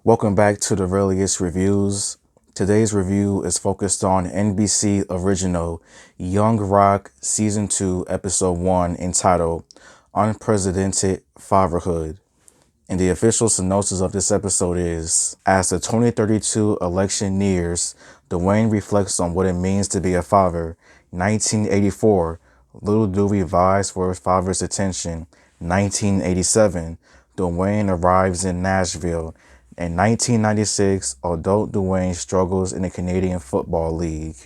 Welcome back to the Relius Reviews. Today's review is focused on NBC original Young Rock Season 2, Episode 1, entitled Unprecedented Fatherhood. And the official synopsis of this episode is, as the 2032 election nears, Dwayne reflects on what it means to be a father. 1984, Little Dewey vies for his father's attention. 1987, Dwayne arrives in Nashville. In 1996, adult Dwayne struggles in the Canadian Football League.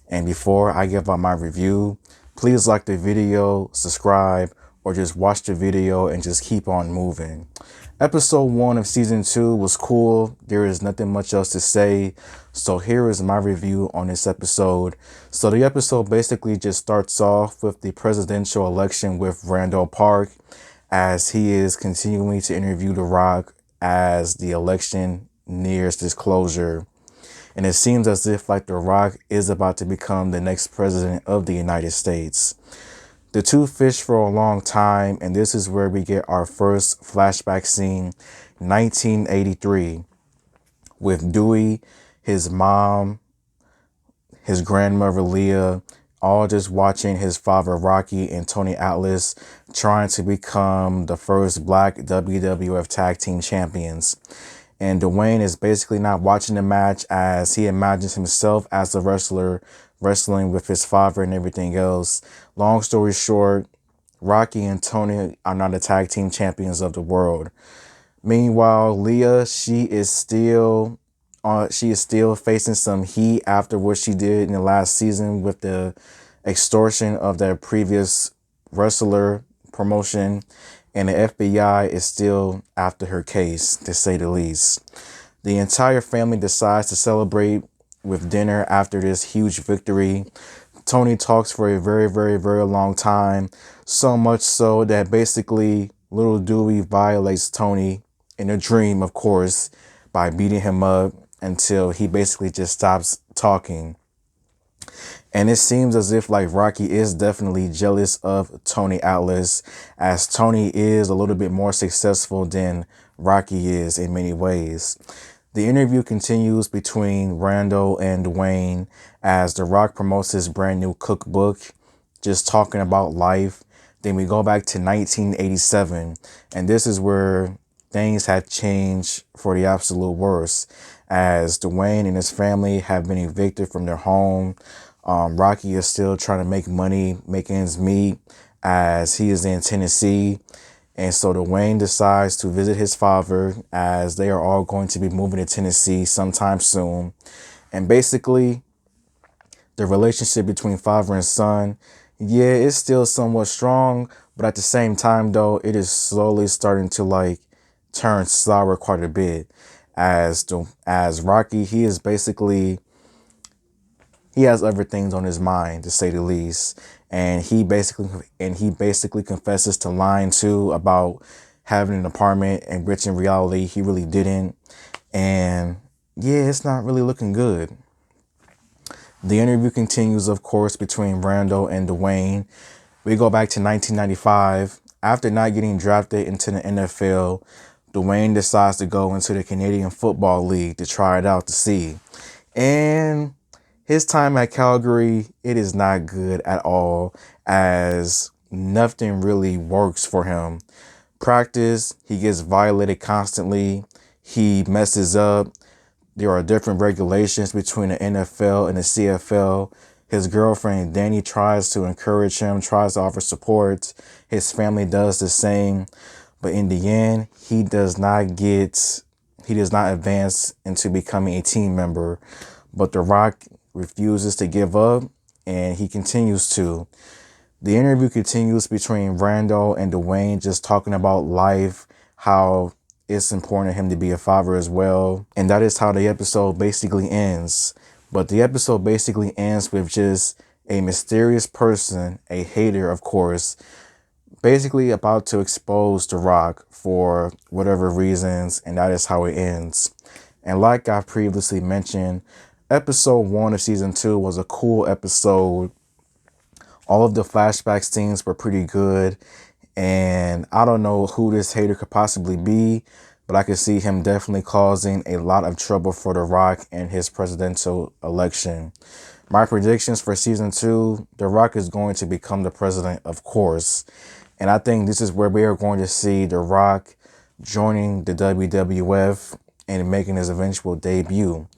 And before I give out my review, please like the video, subscribe, or just watch the video and just keep on moving. Episode 1 of Season 2 was cool. There is nothing much else to say. So here is my review on this episode. So the episode basically just starts off with the presidential election with Randall Park, as he is continuing to interview The Rock as the election nears this closure. And it seems as if The Rock is about to become the next president of the United States. The two fished for a long time, and this is where we get our first flashback scene, 1983, with Dewey, his mom, his grandmother Leah, all just watching his father Rocky and Tony Atlas trying to become the first black WWF Tag Team Champions. And Dwayne is basically not watching the match, as he imagines himself as the wrestler wrestling with his father and everything else. Long story short, Rocky and Tony are not the tag team champions of the world. Meanwhile, Leah, she is still facing some heat after what she did in the last season with the extortion of their previous wrestler promotion, and the FBI is still after her case, to say the least. The entire family decides to celebrate with dinner after this huge victory. Tony talks for a very, very, very long time, so much so that basically Little Dewey violates Tony in a dream, of course, by beating him up until he basically just stops talking. And it seems as if Rocky is definitely jealous of Tony Atlas, as Tony is a little bit more successful than Rocky is in many ways. The interview continues between Randall and Dwayne as The Rock promotes his brand new cookbook, just talking about life. Then we go back to 1987, and this is where things have changed for the absolute worst, as Dwayne and his family have been evicted from their home. Rocky is still trying to make money, make ends meet, as he is in Tennessee. And so Dwayne decides to visit his father, as they are all going to be moving to Tennessee sometime soon. And basically, the relationship between father and son, yeah, it's still somewhat strong, but at the same time, though, it is slowly starting to turn sour quite a bit. As Rocky, he has other things on his mind, to say the least. And he basically confesses to lying too about having an apartment, in which in reality he really didn't. And yeah, it's not really looking good. The interview continues, of course, between Randall and Dwayne. We go back to 1995. After not getting drafted into the NFL, Dwayne decides to go into the Canadian Football League to try it out to see. And his time at Calgary, it is not good at all, as nothing really works for him. Practice, he gets violated constantly. He messes up. There are different regulations between the NFL and the CFL. His girlfriend, Danny, tries to encourage him, tries to offer support. His family does the same. But in the end, he does not advance into becoming a team member. But The Rock refuses to give up, and he continues to. The interview continues between Randall and Dwayne, just talking about life, how it's important to him to be a father as well. And that is how the episode basically ends. But the episode basically ends with just a mysterious person, a hater, of course, basically about to expose The Rock for whatever reasons, and that is how it ends. And like I previously mentioned, Episode 1 of Season 2 was a cool episode. All of the flashback scenes were pretty good. And I don't know who this hater could possibly be, but I could see him definitely causing a lot of trouble for The Rock in his presidential election. My predictions for season 2, The Rock is going to become the president, of course. And I think this is where we are going to see The Rock joining the WWF and making his eventual debut.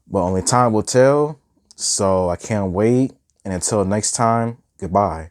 But only time will tell, so I can't wait. And until next time, goodbye.